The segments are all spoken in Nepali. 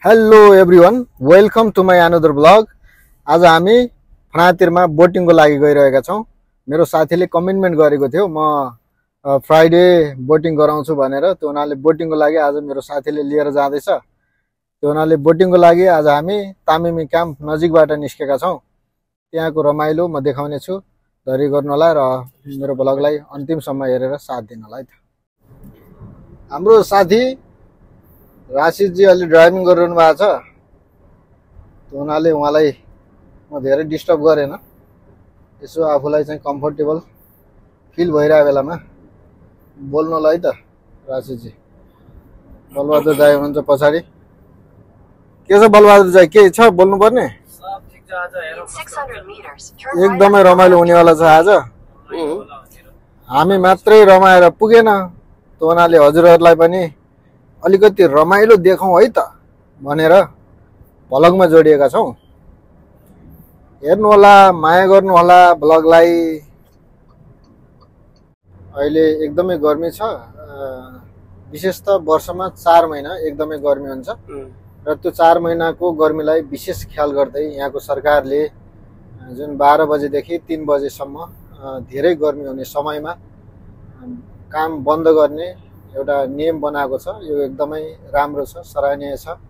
Hello everyone, welcome to my another blog. आज हामी फनातिरमा बोटिङको लागि गइरहेका छौँ। मेरो साथीले कमिटमेन्ट गरेको थियो म फ्राइडे बोटिङ गराउँछु भनेर। त्यो हुनाले बोटिङको लागि आज मेरो साथीले लिएर जाँदैछ। त्यो हुनाले बोटिङको लागि आज हामी तामिमी क्याम्प नजिकबाट निस्केका छौँ। त्यहाँको रमाइलो म देखाउने छु। धैर्य गर्नु होला र मेरो ब्लगलाई अन्तिमसम्म हेरेर साथ दिनु होला है त। हाम्रो साथी राशिदजी अलि ड्राइभिङ गरिरहनु भएको छ। त्यो हुनाले उहाँलाई म धेरै डिस्टर्ब गरेन। यसो आफूलाई चाहिँ कम्फर्टेबल फिल भइरहेको बेलामा बोल्नुलाई त राशिदजी। बलबहादुर दाइ हुनुहुन्छ पछाडि। के छ बलबहादुर दाइ, के छ बोल्नुपर्ने? एकदमै रमाइलो हुनेवाला छ आज। हामी मात्रै रमाएर पुगेन। त्यो हुनाले हजुरहरूलाई पनि अलिकति रमाइलो देखाउँ है त भनेर भ्लगमा जोडिएका छौँ। हेर्नु होला, माया गर्नु होला ब्लगलाई। अहिले एकदमै गर्मी छ। विशेष त वर्षमा 4 महिना एकदमै गर्मी हुन्छ र त्यो 4 महिनाको गर्मीलाई विशेष ख्याल गर्दै यहाँको सरकारले जुन 12 बजेदेखि 3 बजेसम्म धेरै गर्मी हुने समयमा काम बन्द गर्ने एउटा नियम बनाएको छ। यो एकदमै राम्रो छ, सराहनीय छ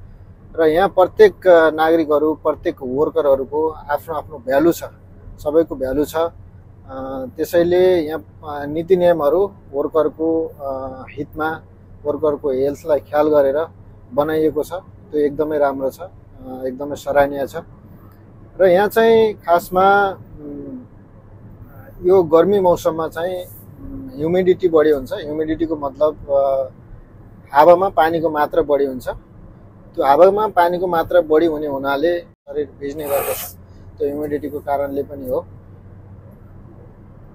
र यहाँ प्रत्येक नागरिकहरू, प्रत्येक वर्करहरूको आफ्नो आफ्नो भ्यालु छ, सबैको भ्यालु छ। त्यसैले यहाँ नीति नियमहरू वर्करको हितमा, वर्करको हेल्थलाई ख्याल गरेर बनाइएको छ। त्यो एकदमै राम्रो छ, एकदमै सराहनीय छ। र यहाँ चाहिँ खासमा यो गर्मी मौसममा चाहिँ ह्युमिडिटी बढी हुन्छ। ह्युमिडिटीको मतलब हावामा पानीको मात्रा बढी हुन्छ। त्यो हावामा पानीको मात्रा बढी हुने हुनाले शरीर भिज्ने गर्दछ। त्यो ह्युमिडिटीको कारणले पनि हो।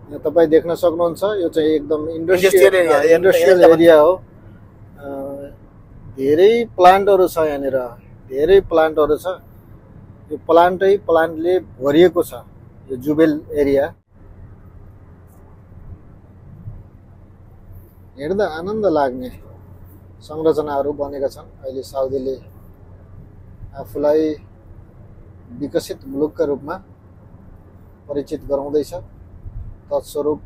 यहाँ तपाईँ देख्न सक्नुहुन्छ, यो चाहिँ एकदम इन्डस्ट्रियल एरिया हो। धेरै प्लान्टहरू छ यहाँनिर, धेरै प्लान्टहरू छ। यो प्लान्टले भरिएको छ यो जुबेल एरिया। हेर्दा आनन्द लाग्ने संरचनाहरू बनेका छन्। अहिले साउदीले आफूलाई विकसित मुलुकका रूपमा परिचित गराउँदैछ। तत्स्वरूप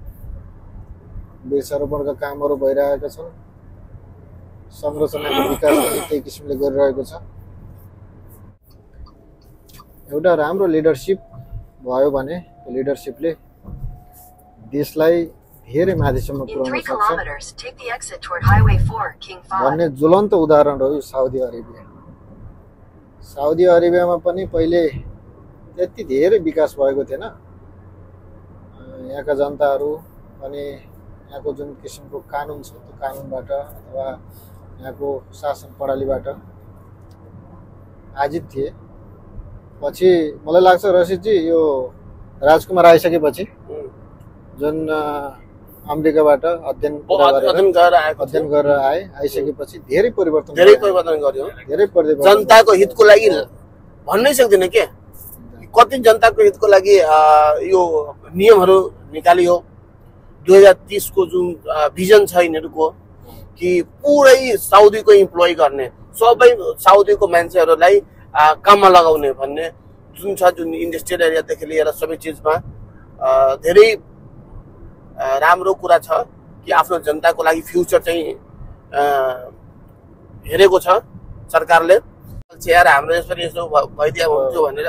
वृक्षारोपणका कामहरू भइरहेका छन्। संरचनाको विकास पनि त्यही किसिमले गरिरहेको छ। एउटा राम्रो लिडरसिप भयो भने त्यो लिडरसिपले देशलाई धेरै माथिसम्म पुर्याउन सक्छ भन्ने ज्वलन्त उदाहरण हो यो साउदी अरेबिया। साउदी अरेबियामा पनि पहिले त्यति धेरै विकास भएको थिएन। यहाँका जनताहरू अनि यहाँको जुन किसिमको कानुन छ त्यो कानुनबाट अथवा यहाँको शासन प्रणालीबाट आजित थिए। पछि मलाई लाग्छ रसिदजी, यो राजकुमार आइसकेपछि जुन अमेरिकाबाट अध्ययन गरेर आइसकेपछि धेरै परिवर्तन गर्यो। जनताको हितको लागि भन्नै सक्दिनँ के कति जनताको हितको लागि यो नियमहरू निकालियो। 2030 को जुन भिजन छ यिनीहरूको कि पुरै साउदीको इम्प्लोइ गर्ने, सबै साउदीको मान्छेहरूलाई काममा लगाउने भन्ने जुन छ, जुन इन्डस्ट्रियल एरियादेखि लिएर सबै चिजमा धेरै राम्रो कुरा छ कि आफ्नो जनताको लागि फ्युचर चाहिँ हेरेको छ सरकारले। यार हाम्रो देश पनि यस्तो भइदिया हुन्थ्यो भनेर।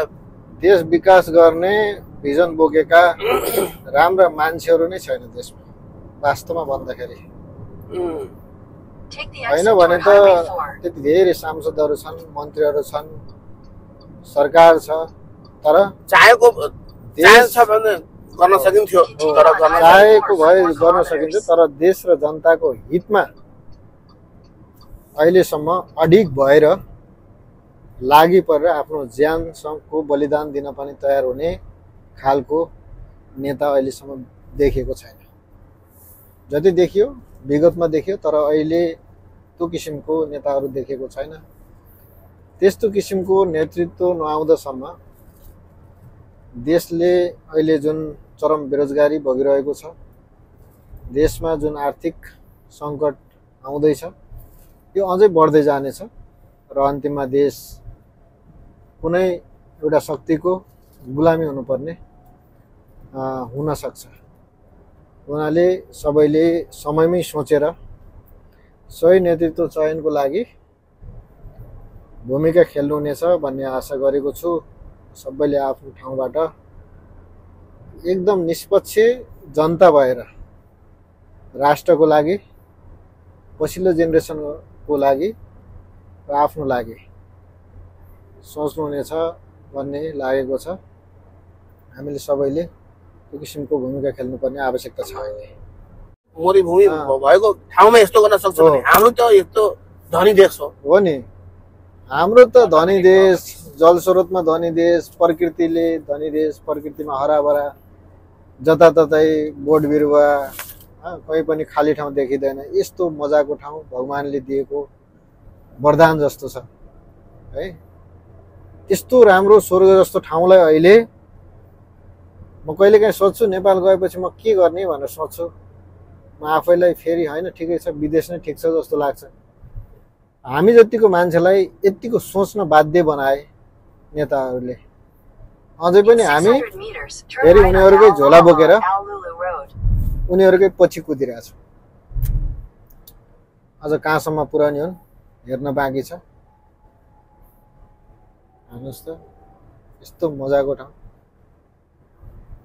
देश विकास गर्ने भिजन बोकेका राम्रा मान्छेहरू नै छैन देशमा वास्तवमा भन्दाखेरि। होइन भने त त्यति धेरै सांसदहरू छन्, मन्त्रीहरू छन्, सरकार छ, तर चाहेको छ भने गर्न सकिन्थ्यो, चाहेको भए गर्न सकिन्थ्यो। तर देश र जनताको हितमा अहिलेसम्म अडिग भएर लागि परेर आफ्नो ज्यानको बलिदान दिन पनि तयार हुने खालको नेता अहिलेसम्म देखेको छैन। जति देखियो विगतमा देखियो, तर अहिले त्यो किसिमको नेताहरू देखेको छैन। त्यस्तो किसिमको नेतृत्व नआउँदासम्म देशले अहिले जुन चरम बेरोजगारी भोगिरहेको छ, देशमा जुन आर्थिक सङ्कट आउँदैछ, यो अझै बढ्दै जानेछ। र अन्तिममा देश कुनै एउटा शक्तिको गुलामी हुनुपर्ने हुन सक्छ। उनीहरूले सबैले समयमै सोचेर सही नेतृत्व चयनको लागि भूमिका खेल्नुहुनेछ भन्ने आशा गरेको छु। सबैले आफ्नो ठाउँबाट एकदम निष्पक्ष जनता भएर राष्ट्रको लागि, पछिल्लो जेनेरेसनको लागि र आफ्नो लागि सोच्नुहुनेछ भन्ने लागेको छ। हामीले सबैले त्यो किसिमको भूमिका खेल्नुपर्ने आवश्यकता छ। अहिले मोरी भूमि भएको ठाउँमा यस्तो गर्न सक्छ भने हाम्रो त यस्तो धनी देश हो नि। हाम्रो त धनी देश, जलस्रोतमा धनी देश, प्रकृतिले धनी देश, प्रकृतिमा हराभरा, जताततै बोट बिरुवा, कहीँ पनि खाली ठाउँ देखिँदैन। यस्तो मजाको ठाउँ भगवानले दिएको वरदान जस्तो छ है। त्यस्तो राम्रो स्वर्ग जस्तो ठाउँलाई अहिले म कहिलेकाहीँ सोच्छु, नेपाल गएपछि म के गर्ने भनेर सोच्छु। म आफैलाई फेरि होइन ठिकै छ, विदेश नै ठिक छ जस्तो लाग्छ। हामी जतिको मान्छेलाई यतिको सोच्न बाध्य बनाए नेताहरूले, अझै पनि हामी फेरि उनीहरूकै झोला बोकेर उनीहरूकै पछि कुदिरहेछौँ। अझ कहाँसम्म पुर्याउने हुन् हेर्न बाँकी छ। हेर्नुहोस् त, यस्तो मजाको ठाउँ,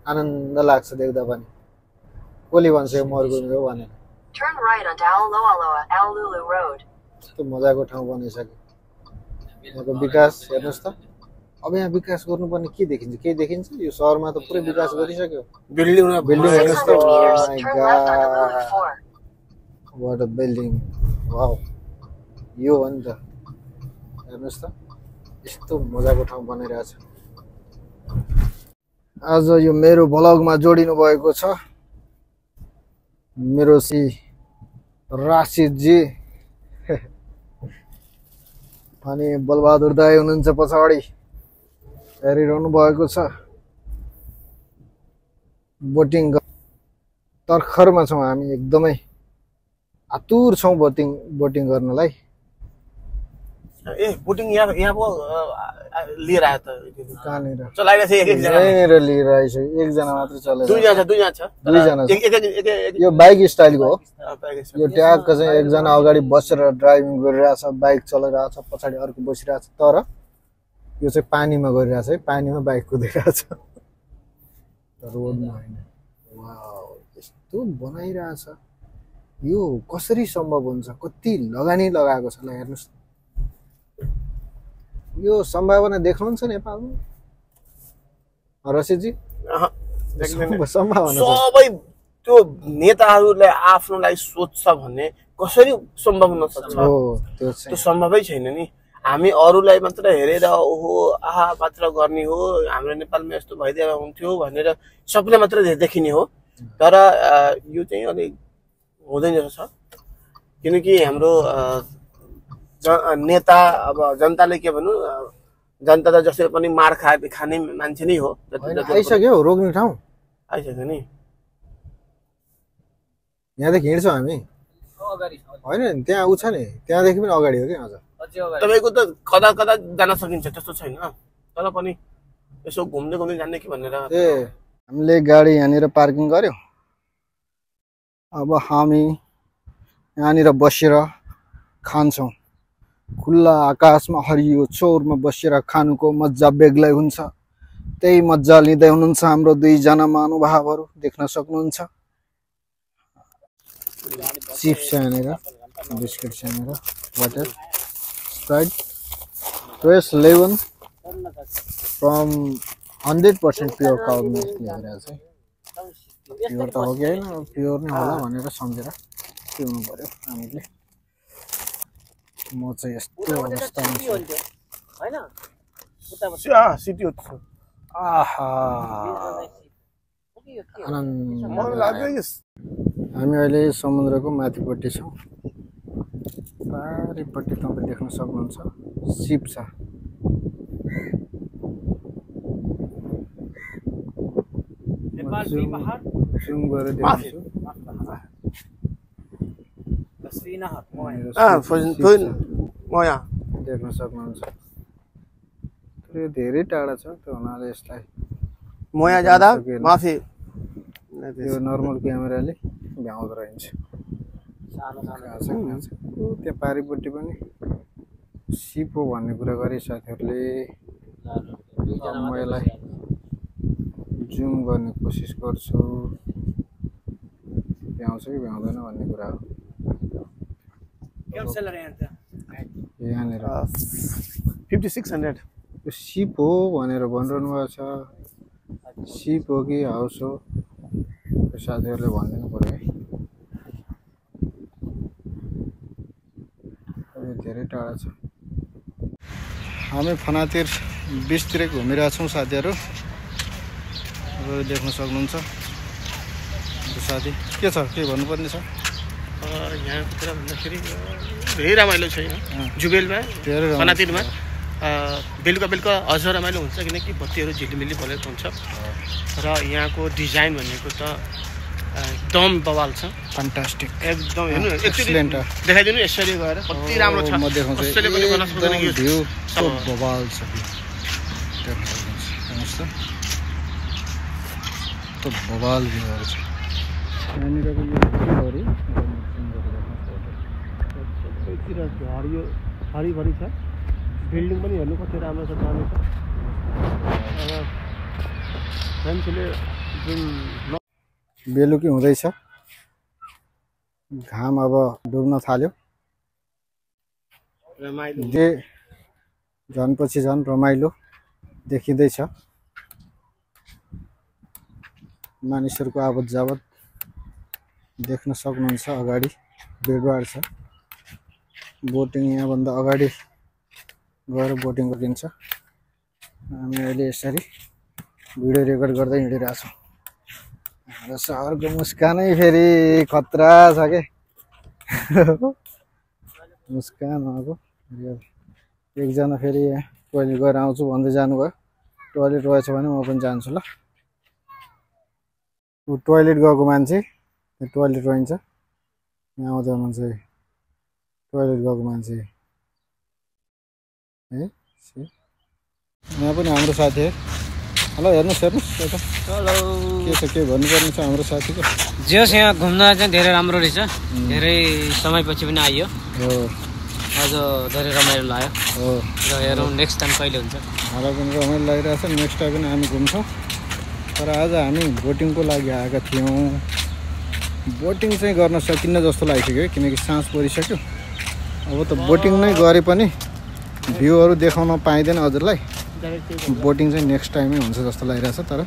आनन्द लाग्छ देख्दा पनि। कसले भन्छ यो मरुभूमि हो भनेर। यस्तो मजाको ठाउँ बनिसक्यो। यहाँको विकास हेर्नुहोस् त। अब यहाँ विकास गर्नुपर्ने के देखिन्छ? केही देखिन्छ? यो सहरमा त पुरै विकास गरिसक्यो। बिल्डिङ हेर्नुहोस् त। What a building, wow. यो हो नि त, हेर्नुहोस् त यस्तो मजाको ठाउँ बनिरहेछ। आज यो मेरो भ्लगमा जोडिनु भएको छ मेरो राशिदजी अनि बलबहादुर दाई हुनुहुन्छ पछाडि हेरिरहनु भएको छ। बोटिङ तर्खरमा छौँ हामी, एकदमै आतुर छौँ बोटिङ गर्नलाई। बोटिङ यहाँ पो लिएर आयो त कहाँनिर चलाइरहेछ यहीँनिर लिएर आइसक्यो। एकजना मात्र चलेर, दुईजना छ। यो बाइक स्टाइलको हो। यो ट्यागको चाहिँ एकजना अगाडि बसेर ड्राइभिङ गरिरहेछ, बाइक चलाइरहेछ, पछाडि अर्को बसिरहेछ। तर यो चाहिँ पानीमा गरिरहेछ है, पानीमा बाइक कुदिरहेछ, रोडमा होइन। वाउ, यस्तो बनाइरहेछ। यो कसरी सम्भव हुन्छ? कति लगानी लगाएको छ ल, हेर्नुहोस्। यो सम्भावना देख्नुहुन्छ नेपालमा रसिदजी? सम्भावना सबै त्यो नेताहरूले आफ्नो लागि सोच्छ भन्ने कसरी सम्भव हुन सक्छ? त्यो सम्भवै छैन नि। हामी अरूलाई मात्र हेरेर ओहो आहा मात्र गर्ने हो, हाम्रो नेपालमा यस्तो भइदिएर हुन्थ्यो भनेर सपना मात्र देखिने हो। तर यो चाहिँ अलिक हुँदैन रहेछ। किनकि हाम्रो नेता, अब जनताले के भन्नु, जनता त जसरी पनि मार खाने मान्छे नै हो। आइसक्यो रोक्ने ठाउँ, आइसक्यो नि। यहाँदेखि हिँड्छौँ हामी होइन? त्यहाँ उ छ नि, त्यहाँदेखि पनि अगाडि हो कि अझ। तपाईँको त कता कता जान सकिन्छ त्यस्तो छैन, तर पनि यसो घुम्दै घुम्दै जाने कि भनेर। हामीले गाडी यहाँनिर पार्किङ गर्यो। अब हामी यहाँनिर बसेर खान्छौँ। खुल्ला आकाशमा हरियो चौरमा बसेर खानुको मजा बेग्लै हुन्छ। त्यही मजा लिँदै हुनुहुन्छ हाम्रो दुईजना महानुभावहरू, देख्न सक्नुहुन्छ। चिप्स यहाँनिर, बिस्किट यहाँनिर, water, Sprite, fresh lemon from 100% pure cow milk लेखेर चाहिँ। प्योर त हो कि होइन, प्योर नै होला भनेर सम्झेर पिउनु पर्यो हामीले। म चाहिँ यस्तो अवस्थामा छु। हामी अहिले समुद्रको माथिपट्टि छौँ। पारिपट्टि तपाईँ देख्न सक्नुहुन्छ सिप छ। जुम गरेर देखाउँछु। देख्न सक्नुहुन्छ। यो धेरै टाढा छ त्यो हुनाले यसलाई म यहाँ जाँदा माफी यो नर्मल क्यामेराले भ्याउँदो रहन्छ। त्यहाँ पारिपट्टि पनि सिप हो भन्ने कुरा गरे साथीहरूले। म यसलाई जुम गर्ने कोसिस गर्छु भ्याउँछ कि भ्याउँदैन भन्ने कुरा हो। यहाँनिर 5600 यो सिप हो भनेर भनिरहनु भएको छ। सिप हो कि हाउस हो साथीहरूले भनिदिनु पर्यो है। धेरै टाढा छ। हामी फनातिर बिचतिर घुमिरहेछौँ साथीहरू। देख्न सक्नुहुन्छ साथी के छ के भन्नुपर्ने छ यहाँ कुरा भन्दाखेरि धेरै रमाइलो छ यहाँ जुबेलमा फनातिरमा। बेलुका बेलुका अझ रमाइलो हुन्छ किनकि बत्तीहरू झिलिमिली बलेको हुन्छ र यहाँको डिजाइन भनेको त एकदम बवाल छ। फ्यान्टास्टिक एकदम हेर्नु एक्सिलेन्ट देखाइदिनु यसरी गएर कति राम्रो छ। म देखाउँछु कसैले पनि गर्न सक्दैन यो भ्यू सब बवाल छ। हेर्नुहोस् त बवाल भ्यूहरू छ। यहाँनिरको यो हरिभरि सबैतिर हरियो हरिभरि छ। बिल्डिङ पनि हेर्नु कति राम्रो छ दामी छ। अब मान्छेले जुन बेलुकी हुँदैछ घाम अब डुब्न थाल्यो। रमाइलो जे झन् पछि झन् रमाइलो देखिँदैछ। मानिसहरूको आवत जावत देख्न सक्नुहुन्छ। अगाडि भिडभाड छ। बोटिङ यहाँभन्दा अगाडि गएर बोटिङ गरिन्छ। हामी अहिले यसरी भिडियो रेकर्ड गर्दै हिँडिरहेछौँ। हाम्रो सहरको मुस्कानै फेरि खतरा छ के मुस्कान अब एकजना फेरि टोइलेट गएर आउँछु भन्दै जानुभयो। टोइलेट रहेछ भने म पनि जान्छु ल। ऊ टोइलेट गएको मान्छे टोइलेट रहन्छ। यहाँ आउँदा मान्छे टोइलेट गएको मान्छे है। यहाँ पनि हाम्रो साथी हो। हेलो हेर्नुहोस् यता हेलो के छ के भन्नुपर्ने छ हाम्रो साथीको। जोस् यहाँ घुम्न चाहिँ धेरै राम्रो रहेछ। धेरै समयपछि पनि आइयो। हो आज धेरै रमाइलो लाग्यो। हो र हेरौँ नेक्स्ट टाइम कहिले हुन्छ। मलाई पनि रमाइलो लागिरहेछ। नेक्स्ट टाइम पनि हामी घुम्छौँ। तर आज हामी बोटिङको लागि आएका थियौँ। बोटिङ चाहिँ गर्न सकिन्न जस्तो लागिसक्यो किनकि साँझ परिसक्यो। अब त बोटिङ नै गरे पनि भ्यूहरू देखाउन पाइँदैन हजुरलाई। बोटिङ चाहिँ नेक्स्ट टाइमै हुन्छ जस्तो लागिरहेछ। तर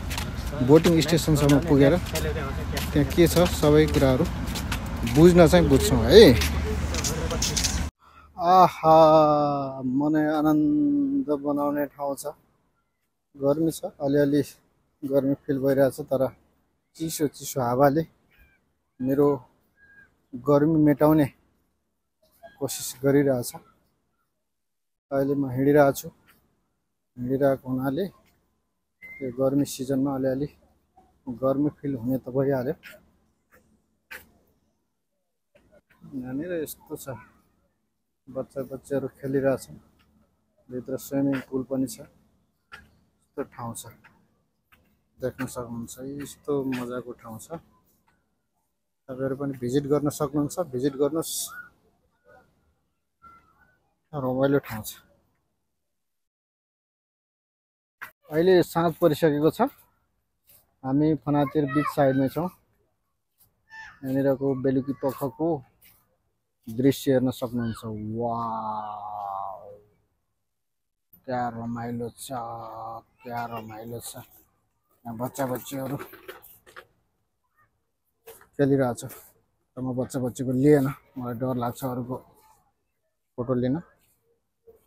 बोटिङ स्टेसनसम्म पुगेर त्यहाँ के छ सबै कुराहरू बुझ्न चाहिँ बुझ्छौँ है। आहा मनै आनन्द बनाउने ठाउँ छ। गर्मी छ अलिअलि गर्मी फिल भइरहेछ। तर चिसो चिसो हावाले मेरो गर्मी मेटाउने कोसिस गरिरहेछ। अहिले म हिँडिरहेको छु। हिँडिरहेको हुनाले यो गर्मी सिजनमा अलिअलि गर्मी फिल हुने त भइहाल्यो। यहाँनिर यस्तो छ बच्चाहरू खेलिरहेछन्। भित्र स्विमिङ पुल पनि छ। यस्तो ठाउँ छ देख्न सक्नुहुन्छ। यस्तो मजाको ठाउँ छ। तपाईँहरू पनि भिजिट गर्न सक्नुहुन्छ। भिजिट गर्नुहोस्। रमाइलो ठाउँ छ। अहिले साँझ परिसकेको छ। हामी फनातिर बिच साइडमै छौँ। यहाँनिरको बेलुकी पखको दृश्य हेर्न सक्नुहुन्छ। वाउ क्या रमाइलो छ क्या रमाइलो छ। यहाँ बच्चाहरू खेलिरहेछ। तर म बच्चाको लिएन। मलाई डर लाग्छ अरूको फोटो लिन।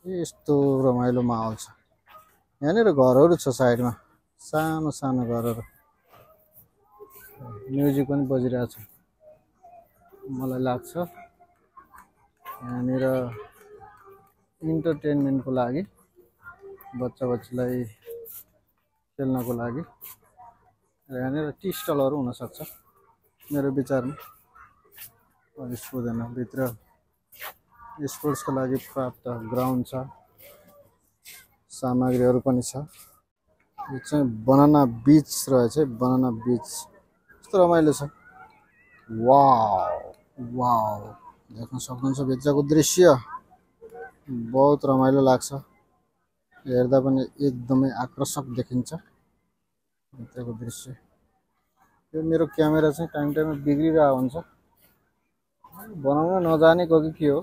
यस्तो रमाइलो माहौल छ। यहाँनिर घरहरू छ साइडमा सानो सानो घरहरू। म्युजिक पनि बजिरहेछ। मलाई लाग्छ यहाँनिर इन्टरटेनमेन्टको लागि बच्चालाई खेल्नको लागि यहाँनिर टी स्टलहरू हुनसक्छ मेरो विचारमा। अहिले सोधेन भित्र स्पोर्ट्सको लागि पर्याप्त ग्राउन्ड छ, सामग्रीहरू पनि छ। यो चाहिँ बनाना बीच रहेछ, बनाना बीच कस्तो रमाइलो छ। वाउ वाउ, देख्न सक्नुहुन्छ भित्रको दृश्य बहुत रमाइलो लाग्छ, हेर्दा पनि एकदमै आकर्षक देखिन्छ भित्रको दृश्य। यो मेरो क्यामेरा चाहिँ टाइम टाइममा बिग्रिरहेको हुन्छ, बनाउन नजानेको कि के हो,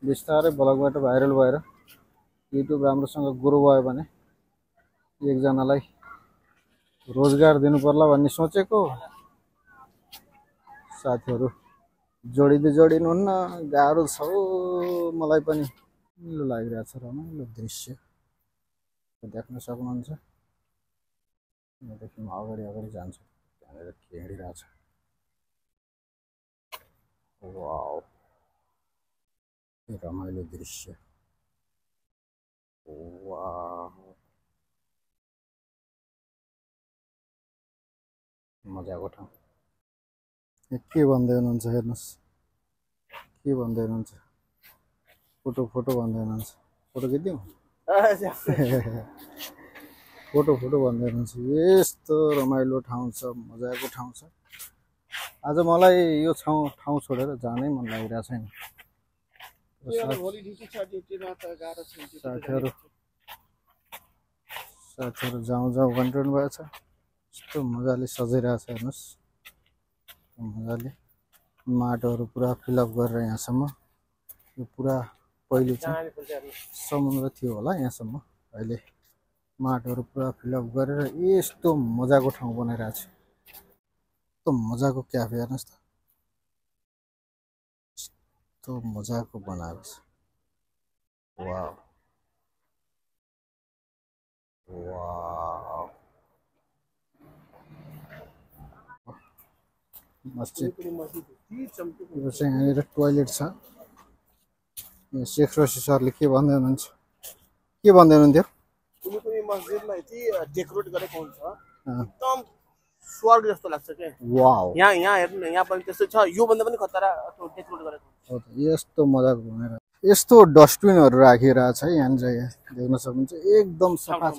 बिस्तारै ब्लगबाट भाइरल भएर युट्युब राम्रोसँग ग्रो भयो भने एकजनालाई रोजगार दिनु पर्ला भन्ने सोचेको। साथीहरू जोडिनुहुन्न, गाह्रो छ मलाई पनि। रमाइलो लागिरहेछ, रमाइलो दृश्य देख्न सक्नुहुन्छ। यहाँदेखि म अगाडि जान्छु, त्यहाँनिर के हिँडिरहेछ। वाउ, रमाइलो दृश्य। वाउ, मजाको ठाउँ। के भन्दै हुनुहुन्छ हेर्नुहोस्, के भन्दै हुनुहुन्छ, फोटो भन्दै हुनुहुन्छ, फोटो खिच्दिउँ फोटो भन्दै हुनुहुन्छ। यस्तो रमाइलो ठाउँ छ, मजाको ठाउँ छ। आज मलाई यो ठाउँ छोडेर जानै मन लागिरहेको छैन। साथीहरू जाउँ भनिरहनु भएको छ। यस्तो मजाले सजाइरहेको छ हेर्नुहोस्, मजाले माटोहरू पुरा फिलअप गरेर यहाँसम्म। यो पुरा पहिले चाहिँ समुद्र थियो होला यहाँसम्म, अहिले माटोहरू पुरा फिलअप गरेर यस्तो मजाको ठाउँ बनाइरहेको छ। यस्तो मजाको क्याफे हेर्नुहोस् त, यस्तो मजाको बनाएको छ। वाउ वाउ, मस्जिद। यो चाहिँ यहाँनिर टोइलेट छ। शेख रसी सरले के भन्दै हुनुहुन्छ, के भन्दै हुनुहुन्थ्यो? कुनै मस्जिदमा यति डेकोरेट गरेको हुन्छ, एकदम स्वर्ग जस्तो लाग्छ के। वाउ, यहाँ हेर्नु न, यहाँ पनि त्यस्तै छ, यो भन्दा पनि खतरा डेकोरेट गरेको हुन्छ। यस्तो मजाको भनेर यस्तो डस्टबिनहरू राखिरहेको छ यहाँनिर, देख्न सक्नुहुन्छ एकदम सफा छ।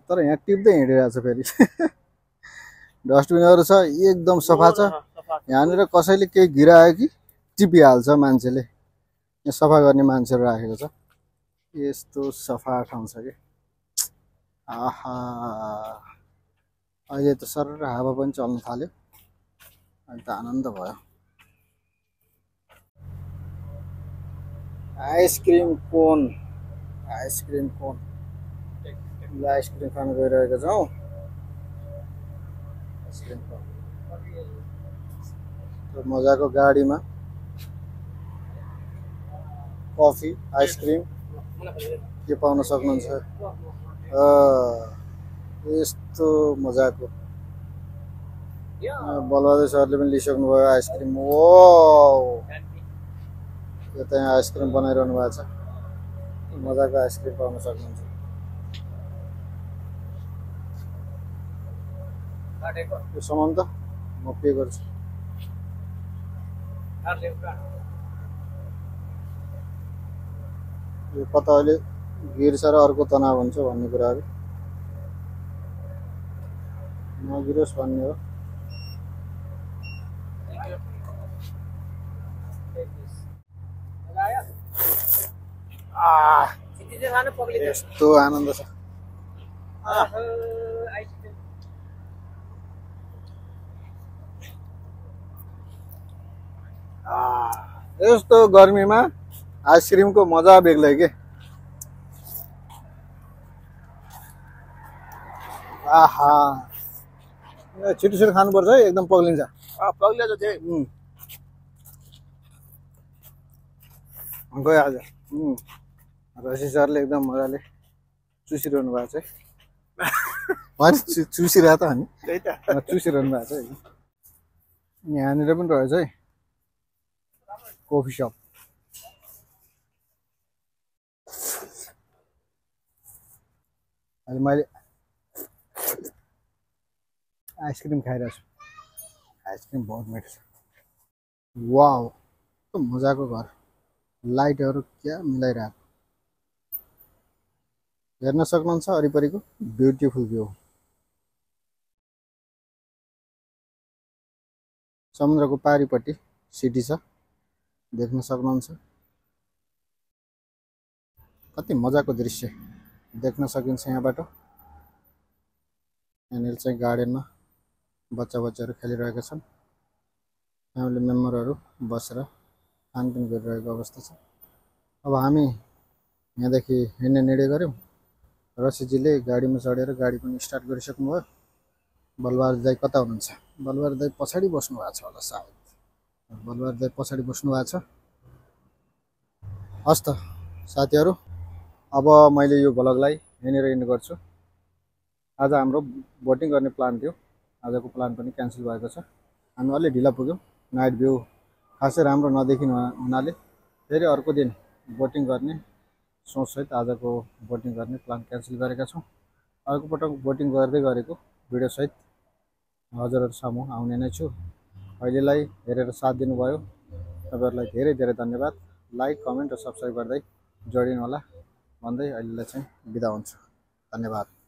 तर यहाँ टिप्दै हिँडिरहेको छ फेरि डस्टबिनहरू छ, एकदम सफा छ। यहाँनिर कसैले केही गिरायो कि टिपिहाल्छ मान्छेले, यहाँ सफा गर्ने मान्छेहरू राखेको छ। यस्तो सफा ठाउँ छ कि आहा, अहिले त सरर हावा पनि चल्न थाल्यो, अहिले त आनन्द भयो। आइसक्रिम कोन, आइसक्रिम खान गइरहेको छौँ। आइसक्रिम कोन मजाको गाडीमा कफी आइसक्रिम के पाउन सक्नुहुन्छ। यस्तो मजाको बलबहादुर सरले पनि लिइसक्नु भयो आइसक्रिम। ओ यो त यहाँ आइसक्रिम बनाइरहनु भएको छ, मजाको आइसक्रिम पाउन सक्नुहुन्छ। यो सामान त म पे गर्छु। यो कता अहिले गिर्छ र अर्को तनाव हुन्छ भन्ने कुराहरू नगिरोस् भन्ने हो। यस्तो आनन्द छ। यस्तो गर्मीमा आइसक्रिमको मजा बेग्लै के। आहा, छिटो खानुपर्छ है, एकदम पग्लिन्छ। पग्लिन्छ त्यही गइहाल्छ। रसी सरले एकदम मजाले चुसिरहनु भएको छ है। चुसिरहेको त हामी चुसिरहनु भएको छ है। यहाँनिर पनि रहेछ है कफी सप। अहिले मैले आइसक्रिम खाइरहेको छु, आइसक्रिम बहुत मिठो छ। वाउ, कस्तो मजाको घर। लाइटहरू क्या मिलाइरहेको हेर्न सक्नुहुन्छ वरिपरिको ब्युटिफुल भ्यू समुद्रको पारिपट्टि सिटी छ देख्न सक्नुहुन्छ कति मजाको दृश्य देख्न सकिन्छ यहाँबाट यहाँनिर चाहिँ गार्डनमा बच्चाहरू खेलिरहेका छन् फ्यामिली मेम्बरहरू बसेर खानपिन गरिरहेको अवस्था छ अब हामी यहाँदेखि हिँड्ने निर्णय गऱ्यौँ रसीजीले गाडीमा चढेर गाडी पनि स्टार्ट गरिसक्नु भयो बलबहादुर दाइ कता हुनुहुन्छ बलबहादुर दाइ पछाडि बस्नु भएको छ होला सायद बलबहादुर दाइ पछाडि बस्नु भएको छ हस् त साथीहरू अब मैले यो भ्लगलाई यहाँनिर एन्ड गर्छु आज हाम्रो बोटिङ गर्ने प्लान थियो आजको प्लान पनि क्यान्सल भएको छ हामी अलि ढिला पुग्यौँ नाइट भ्यू खासै राम्रो नदेखिनु हुनाले फेरि अर्को दिन बोटिङ गर्ने सोचसहित आजको बोटिङ गर्ने प्लान क्यान्सल गरेका छौँ अर्को पटक बोटिङ गर्दै गरेको भिडियोसहित हजुरहरू सामु आउने नै छु अहिलेलाई हेरेर साथ दिनुभयो तपाईँहरूलाई धेरै धेरै धन्यवाद लाइक कमेन्ट र सब्सक्राइब गर्दै जोडिनु होला भन्दै अहिलेलाई चाहिँ बिदा हुन्छु धन्यवाद